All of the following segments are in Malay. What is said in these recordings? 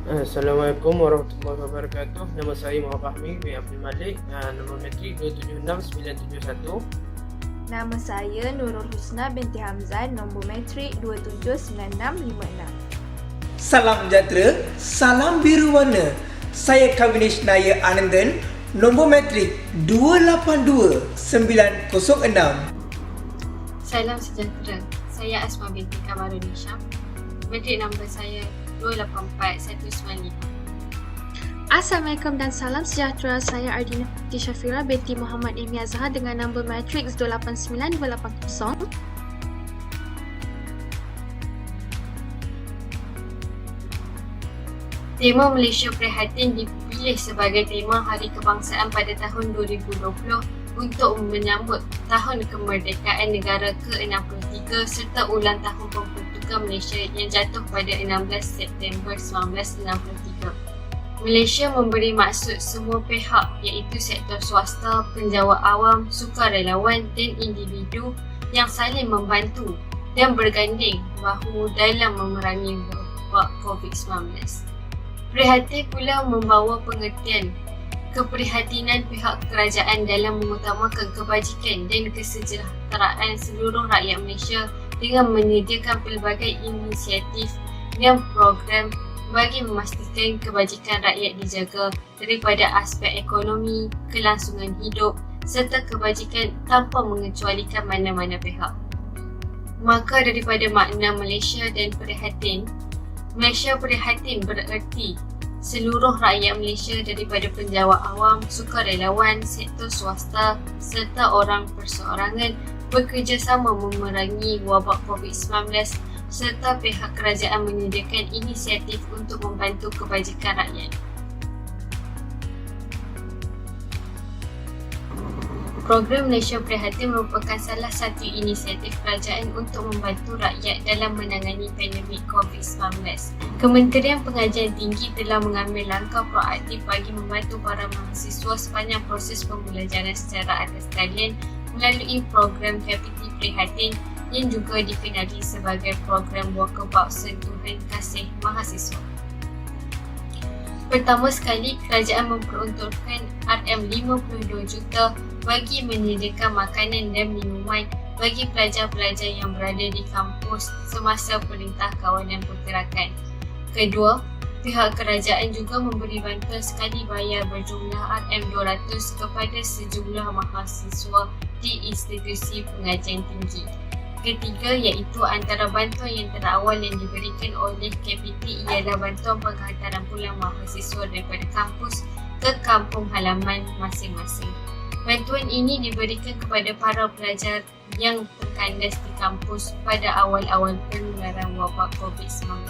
Assalamualaikum warahmatullahi wabarakatuh. Nama saya Muhammad Fahmi bin Abdul Malik. Nombor metrik 276971. Nama saya Nurul Husna binti Hamzan, nombor metrik 279656. Salam sejahtera, salam biru warna. Saya Kavinesh Naya Anandan, nombor metrik 282906. Salam sejahtera. Saya Asma binti Kamarun Hisham. Metrik nombor saya 284195. Assalamualaikum dan salam sejahtera. Saya Ardina Putri Syafira binti Muhammad Ilmi Azhar dengan nombor matriks 289280. Tema Malaysia Prihatin dipilih sebagai tema Hari Kebangsaan pada tahun 2020 untuk menyambut Tahun Kemerdekaan Negara ke-63 serta ulang tahun pembentukan Malaysia yang jatuh pada 16 September 1963. Malaysia memberi maksud semua pihak iaitu sektor swasta, penjawat awam, sukarelawan dan individu yang saling membantu dan berganding bahu dalam memerangi wabak COVID-19. Prihatin pula membawa pengertian keprihatinan pihak kerajaan dalam mengutamakan kebajikan dan kesejahteraan seluruh rakyat Malaysia dengan menyediakan pelbagai inisiatif dan program bagi memastikan kebajikan rakyat dijaga daripada aspek ekonomi, kelangsungan hidup serta kebajikan tanpa mengecualikan mana-mana pihak. Maka daripada makna Malaysia dan prihatin, Malaysia prihatin bererti seluruh rakyat Malaysia daripada penjawat awam, sukarelawan, sektor swasta serta orang perseorangan bekerjasama memerangi wabak COVID-19 serta pihak kerajaan menyediakan inisiatif untuk membantu kebajikan rakyat. Program Malaysia Prihatin merupakan salah satu inisiatif kerajaan untuk membantu rakyat dalam menangani pandemik COVID-19. Kementerian Pengajian Tinggi telah mengambil langkah proaktif bagi membantu para mahasiswa sepanjang proses pembelajaran secara atas talian melalui program KPT Prihatin yang juga dikenali sebagai program Walkabout Sentuhan Kasih Mahasiswa. Pertama sekali, kerajaan memperuntukkan RM52 juta bagi menyediakan makanan dan minuman bagi pelajar-pelajar yang berada di kampus semasa Perintah Kawalan Pergerakan. Kedua, pihak kerajaan juga memberi bantuan sekali bayar berjumlah RM200 kepada sejumlah mahasiswa di institusi pengajian tinggi. Ketiga, iaitu antara bantuan yang terawal yang diberikan oleh KPT ialah bantuan penghantaran pulang mahasiswa daripada kampus ke kampung halaman masing-masing. Bantuan ini diberikan kepada para pelajar yang terkandas di kampus pada awal-awal penularan wabak COVID-19.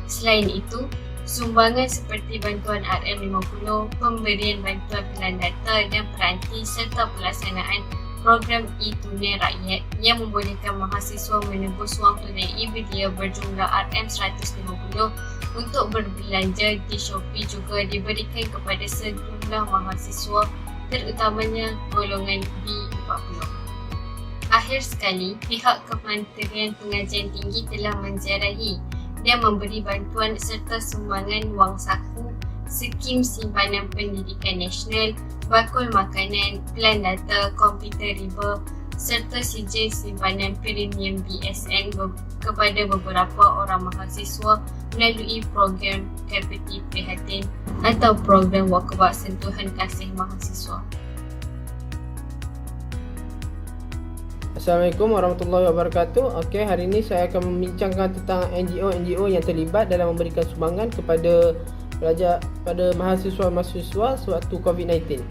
Selain itu, sumbangan seperti bantuan RM50, pemberian bantuan pelan data dan peranti serta pelaksanaan program e-tunai rakyat yang membolehkan mahasiswa menebus wang tunai e-belia berjumlah RM150 untuk berbelanja di Shopee juga diberikan kepada sejumlah mahasiswa terutamanya golongan B40. Akhir sekali, pihak Kementerian Pengajian Tinggi telah menziarahi dan memberi bantuan serta sumbangan wang saku, skim simpanan pendidikan nasional, bakul makanan, pelan data, komputer riba serta sijil simpanan premium BSN kepada beberapa orang mahasiswa melalui program KPT Prihatin atau program Walkabout Sentuhan Kasih Mahasiswa. Assalamualaikum warahmatullahi wabarakatuh. Okey, hari ini saya akan membincangkan tentang NGO yang terlibat dalam memberikan sumbangan kepada pelajar, pada mahasiswa-mahasiswa sewaktu COVID-19.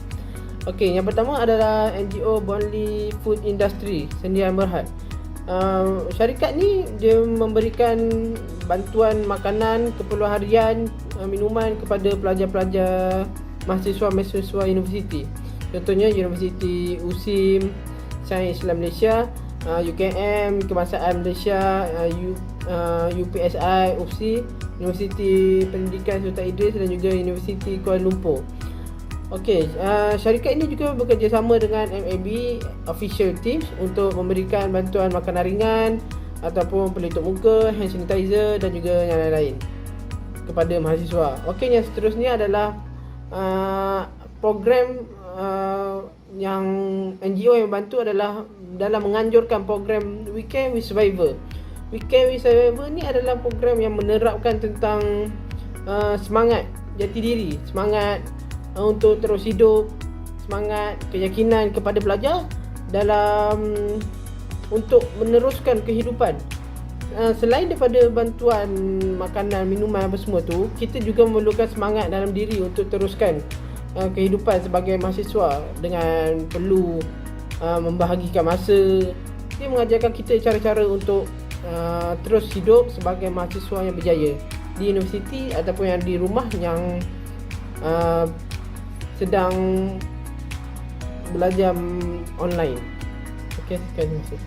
Okey, yang pertama adalah NGO Bonley Food Industry Sdn Bhd. Syarikat ni dia memberikan bantuan makanan, keperluan harian, minuman kepada pelajar-pelajar mahasiswa-mahasiswa universiti. Contohnya Universiti USIM, Sains Islam Malaysia, UKM, Kebangsaan Malaysia, UPSI, UPSI, Universiti Pendidikan Sultan Idris dan juga Universiti Kuala Lumpur. Okey, syarikat ini juga bekerjasama dengan MAB Official Teams untuk memberikan bantuan makanan ringan ataupun pelitup muka, hand sanitizer dan juga yang lain-lain. kepada mahasiswa. Okey, yang seterusnya adalah program yang NGO yang bantu adalah dalam menganjurkan program We Care We Survivor. We Care We Survivor ni adalah program yang menerapkan tentang semangat jati diri, semangat untuk terus hidup, semangat keyakinan kepada pelajar dalam untuk meneruskan kehidupan. Selain daripada bantuan makanan, minuman apa semua tu, kita juga memerlukan semangat dalam diri untuk teruskan kehidupan sebagai mahasiswa dengan perlu membahagikan masa. Dia mengajarkan kita cara-cara untuk terus hidup sebagai mahasiswa yang berjaya di universiti ataupun yang di rumah yang sedang belajar online. Okey, sekian, terima kasih.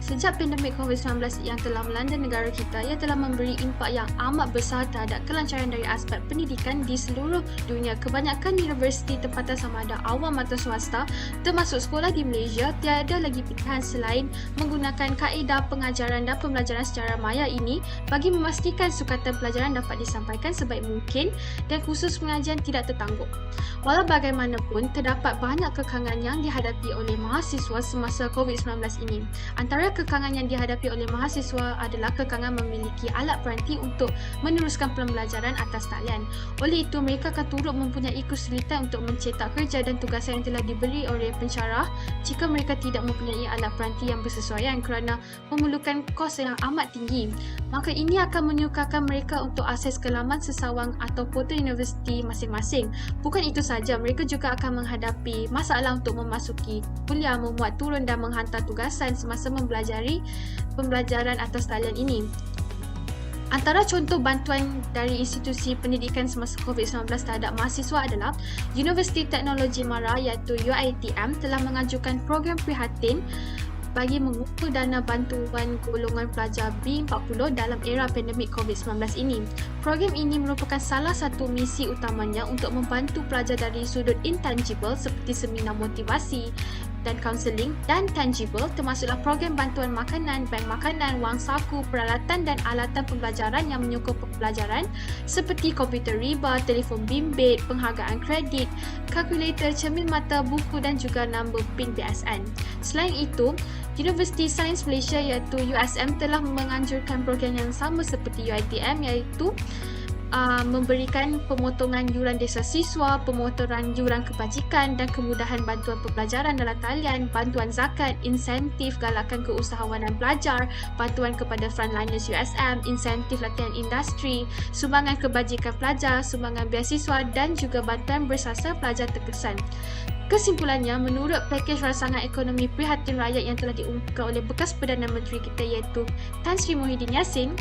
Sejak pandemik COVID-19 yang telah melanda negara kita, ia telah memberi impak yang amat besar terhadap kelancaran dari aspek pendidikan di seluruh dunia. Kebanyakan universiti tempatan sama ada awam atau swasta, termasuk sekolah di Malaysia, tiada lagi pilihan selain menggunakan kaedah pengajaran dan pembelajaran secara maya ini bagi memastikan sukatan pelajaran dapat disampaikan sebaik mungkin dan kursus pengajian tidak tertangguh. Walau bagaimanapun, terdapat banyak kekangan yang dihadapi oleh mahasiswa semasa COVID-19 ini. Antara kekangan yang dihadapi oleh mahasiswa adalah kekangan memiliki alat peranti untuk meneruskan pembelajaran atas talian. Oleh itu, mereka akan turut mempunyai kesulitan untuk mencetak kerja dan tugasan yang telah diberi oleh pensyarah jika mereka tidak mempunyai alat peranti yang bersesuaian kerana memerlukan kos yang amat tinggi. Maka ini akan menyukarkan mereka untuk akses ke laman sesawang atau portal universiti masing-masing. Bukan itu saja, mereka juga akan menghadapi masalah untuk memasuki kuliah, memuat turun dan menghantar tugasan semasa pembelajaran atas talian ini. Antara contoh bantuan dari institusi pendidikan semasa COVID-19 terhadap mahasiswa adalah Universiti Teknologi Mara iaitu UiTM telah mengajukan program prihatin bagi mengumpul dana bantuan golongan pelajar B40 dalam era pandemik COVID-19 ini. Program ini merupakan salah satu misi utamanya untuk membantu pelajar dari sudut intangible seperti seminar motivasi dan kaunseling, dan tangible termasuklah program bantuan makanan, bank makanan, wang saku, peralatan dan alatan pembelajaran yang menyokong pembelajaran seperti komputer riba, telefon bimbit, penghargaan kredit, kalkulator, cermin mata, buku dan juga nombor PIN BSN. Selain itu, Universiti Sains Malaysia iaitu USM telah menganjurkan program yang sama seperti UiTM iaitu memberikan pemotongan yuran desa siswa, pemotongan yuran kebajikan dan kemudahan bantuan pembelajaran dalam talian, bantuan zakat, insentif galakan keusahawanan pelajar, bantuan kepada frontliners USM, insentif latihan industri, sumbangan kebajikan pelajar, sumbangan beasiswa dan juga bantuan bersasar pelajar terkesan. Kesimpulannya, menurut pakej rancangan ekonomi prihatin rakyat yang telah diumumkan oleh bekas Perdana Menteri kita iaitu Tan Sri Muhyiddin Yassin,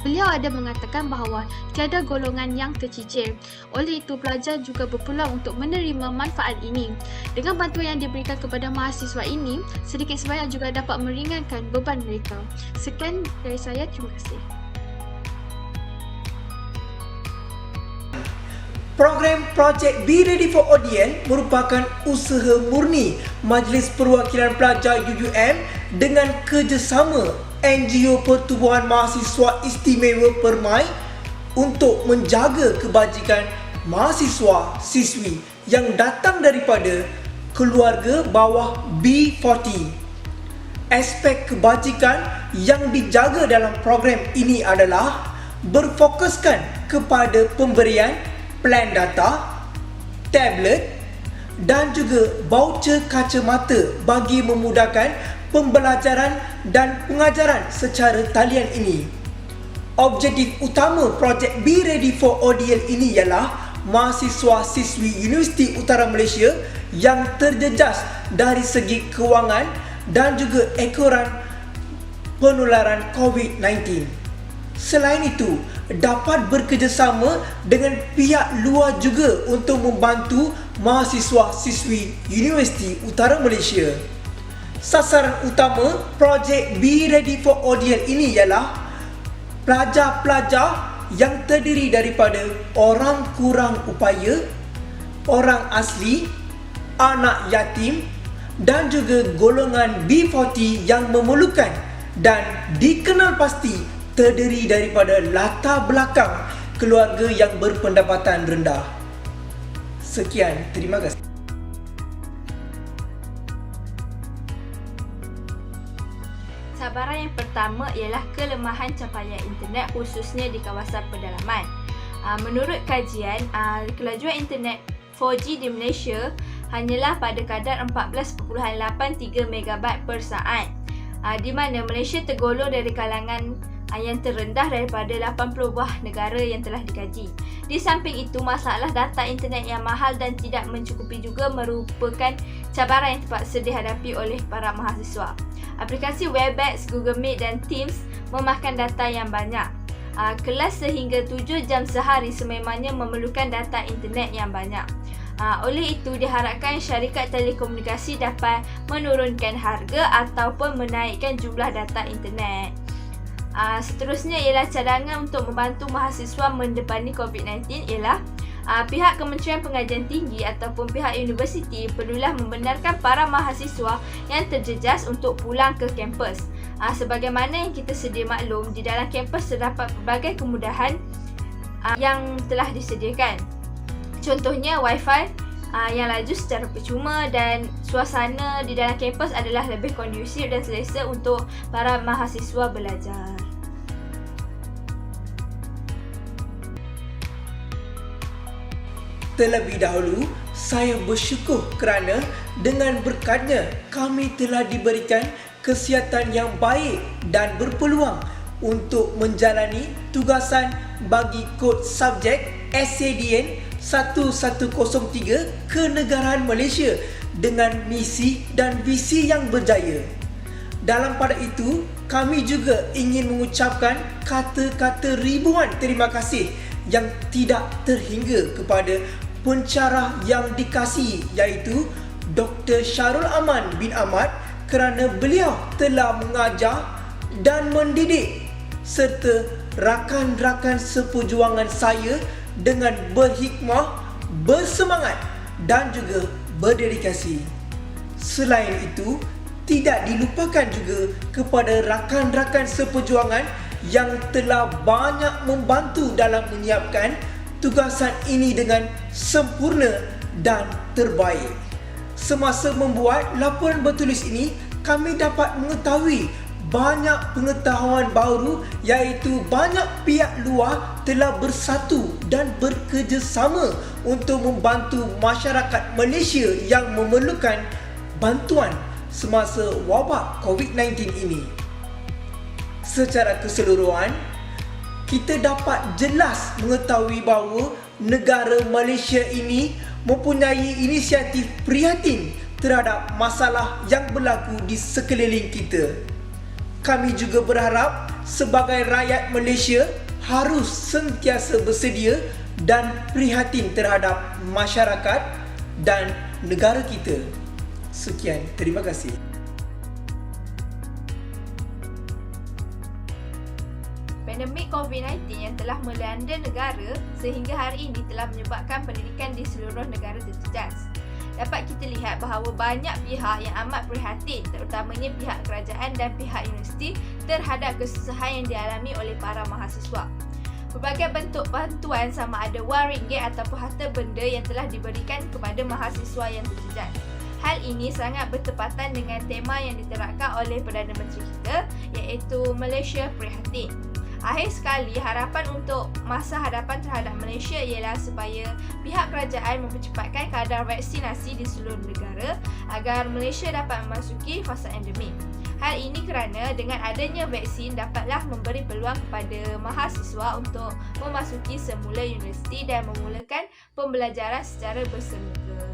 beliau ada mengatakan bahawa tiada golongan yang tercicir. Oleh itu, pelajar juga berpeluang untuk menerima manfaat ini. Dengan bantuan yang diberikan kepada mahasiswa ini, sedikit sebanyak juga dapat meringankan beban mereka. Sekian dari saya, terima kasih. Program Projek Be Ready for ODL merupakan usaha murni Majlis Perwakilan Pelajar UUM dengan kerjasama NGO Pertubuhan Mahasiswa Istimewa Permai untuk menjaga kebajikan mahasiswa-siswi yang datang daripada keluarga bawah B40. Aspek kebajikan yang dijaga dalam program ini adalah berfokuskan kepada pemberian plan data, tablet dan juga voucher kacamata bagi memudahkan pembelajaran dan pengajaran secara talian ini. Objektif utama projek Be Ready for ODL ini ialah mahasiswa-siswi Universiti Utara Malaysia yang terjejas dari segi kewangan dan juga ekoran penularan COVID-19. Selain itu, dapat bekerjasama dengan pihak luar juga untuk membantu mahasiswa-siswi Universiti Utara Malaysia. Sasaran utama projek Be Ready for ODL ini ialah pelajar-pelajar yang terdiri daripada orang kurang upaya, orang asli, anak yatim dan juga golongan B40 yang memerlukan dan dikenal pasti terdiri daripada latar belakang keluarga yang berpendapatan rendah. Sekian, terima kasih. Cabaran yang pertama ialah kelemahan capaian internet khususnya di kawasan pedalaman. Menurut kajian, kelajuan internet 4G di Malaysia hanyalah pada kadar 14.83 MB per saat, di mana Malaysia tergolong dari kalangan yang terendah daripada 80 buah negara yang telah dikaji. Di samping itu, masalah data internet yang mahal dan tidak mencukupi juga merupakan cabaran yang terpaksa dihadapi oleh para mahasiswa. Aplikasi Webex, Google Meet dan Teams memakan data yang banyak. Kelas sehingga 7 jam sehari sememangnya memerlukan data internet yang banyak. Oleh itu, diharapkan syarikat telekomunikasi dapat menurunkan harga ataupun menaikkan jumlah data internet. Seterusnya ialah cadangan untuk membantu mahasiswa mendepani COVID-19 ialah pihak Kementerian Pengajian Tinggi ataupun pihak universiti perlulah membenarkan para mahasiswa yang terjejas untuk pulang ke kampus. Sebagaimana yang kita sedia maklum, di dalam kampus terdapat pelbagai kemudahan yang telah disediakan. Contohnya Wi-Fi yang laju secara percuma dan suasana di dalam kampus adalah lebih kondusif dan selesa untuk para mahasiswa belajar. Terlebih dahulu, saya bersyukur kerana dengan berkatnya kami telah diberikan kesihatan yang baik dan berpeluang untuk menjalani tugasan bagi kod subjek SADN 1103 Kenegaraan Malaysia dengan misi dan visi yang berjaya. Dalam pada itu, kami juga ingin mengucapkan kata-kata ribuan terima kasih yang tidak terhingga kepada pencarah yang dikasihi iaitu Dr. Syarul Aman bin Ahmad kerana beliau telah mengajar dan mendidik serta rakan-rakan seperjuangan saya dengan berhikmah, bersemangat dan juga berdedikasi. Selain itu, tidak dilupakan juga kepada rakan-rakan seperjuangan yang telah banyak membantu dalam menyiapkan tugasan ini dengan sempurna dan terbaik. Semasa membuat laporan bertulis ini, kami dapat mengetahui banyak pengetahuan baru iaitu banyak pihak luar telah bersatu dan bekerjasama untuk membantu masyarakat Malaysia yang memerlukan bantuan semasa wabak COVID-19 ini. Secara keseluruhan, kita dapat jelas mengetahui bahawa negara Malaysia ini mempunyai inisiatif prihatin terhadap masalah yang berlaku di sekeliling kita. Kami juga berharap sebagai rakyat Malaysia harus sentiasa bersedia dan prihatin terhadap masyarakat dan negara kita. Sekian, terima kasih. Pandemik COVID-19 yang telah melanda negara sehingga hari ini telah menyebabkan pendidikan di seluruh negara terjejas. Dapat kita lihat bahawa banyak pihak yang amat prihatin, terutamanya pihak kerajaan dan pihak universiti terhadap kesusahan yang dialami oleh para mahasiswa. Berbagai bentuk bantuan sama ada wang ringgit ataupun harta benda yang telah diberikan kepada mahasiswa yang terjejas. Hal ini sangat bertepatan dengan tema yang diterapkan oleh Perdana Menteri kita iaitu Malaysia Prihatin. Akhir sekali, harapan untuk masa hadapan terhadap Malaysia ialah supaya pihak kerajaan mempercepatkan kadar vaksinasi di seluruh negara agar Malaysia dapat memasuki fasa endemik. Hal ini kerana dengan adanya vaksin dapatlah memberi peluang kepada mahasiswa untuk memasuki semula universiti dan memulakan pembelajaran secara bersemoga.